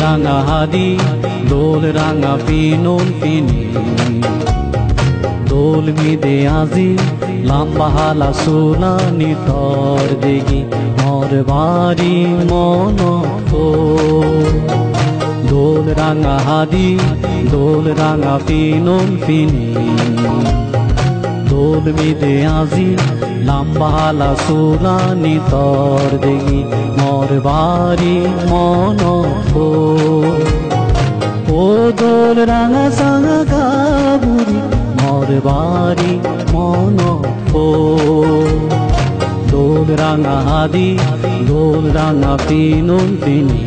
ranga hadi dol ranga pinon pini dol mi de azi lamba hala sulani tor degi mor bari mono ko dol ranga hadi dol ranga pinon pini dol mi de azi lamba hala sulani tor degi mor bari mono ko o dol ranga sanga gaburi mor bari mono ko dol ranga hadi dol ranga pinon pini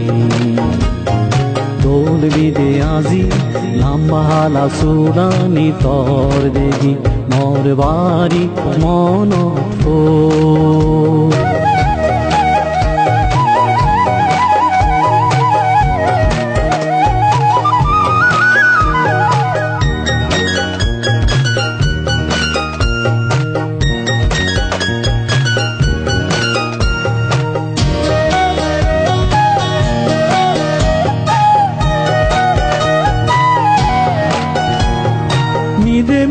dol bide azi lamba hala sulani tor degi mor bari mono ko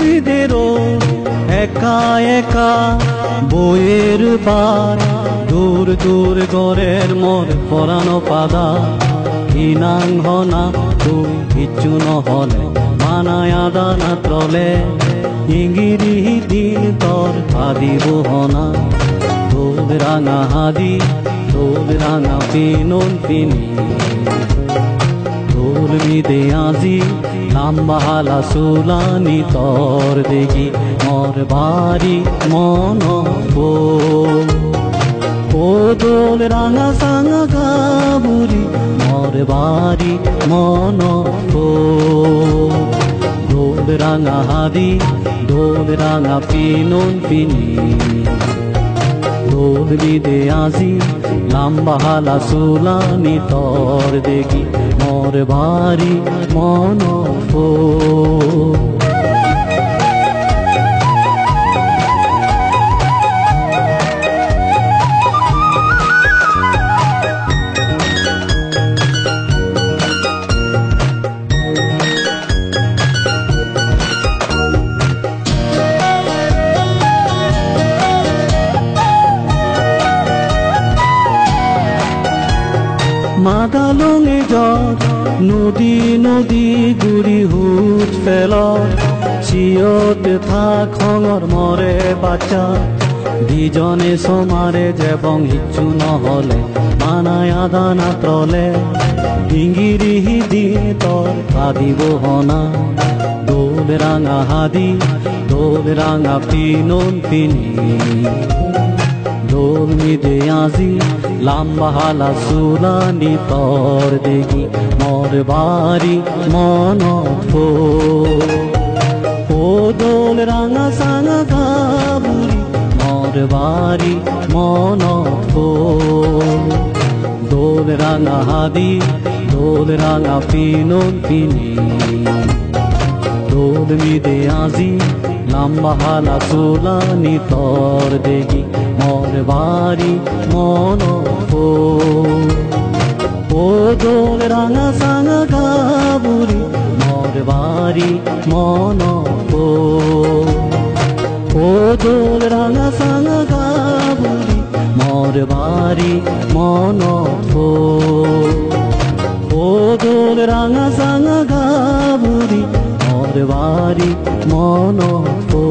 মিদেরো একা একা বইয়ের পার দূর দূর গড়ের মোর পরানো পাদা হিনাং হনা তুই কিচ্ছু নহলে মানায় দানা ত্রলে ইঙ্গিরি দিন তোর আদিব হনা তোর রাঙা হাদি তোর রাঙা পিনন পিনি তোর মিদে আজি lamba hala sulani tor degi mor bari mono ko o dol ranga sanga gaburi mor bari mono ko dol ranga hadi dol ranga pinon pini dol bide azi lamba hala sulani tor degi mor bari mono ko মাদালঙে জগ নদী নদী গুড়ি হুট fail চিয়তে থাক খঙর মরে বাচ্চা দুজনে সমারে যেবং হিচ্ছু নহলে মানায় দানা ত্রলে ডিঙ্গিরি দিন তোর আদিব হনা দোল রাঙা হাদি দোল রাঙা পিনন পিনি dol mide azi lamba hala sulani tor degi mor bari mono ko o dol ranga sanga gaburi mor bari mono ko dol ranga hadi dol ranga pinon pini dol mide azi lamba hala sulani tor degi mor bari mono ko o dol ranga sanga gaburi mor bari mono ko o dol ranga sanga gaburi mor bari mono ko o dol ranga sanga gaburi mor bari mono ko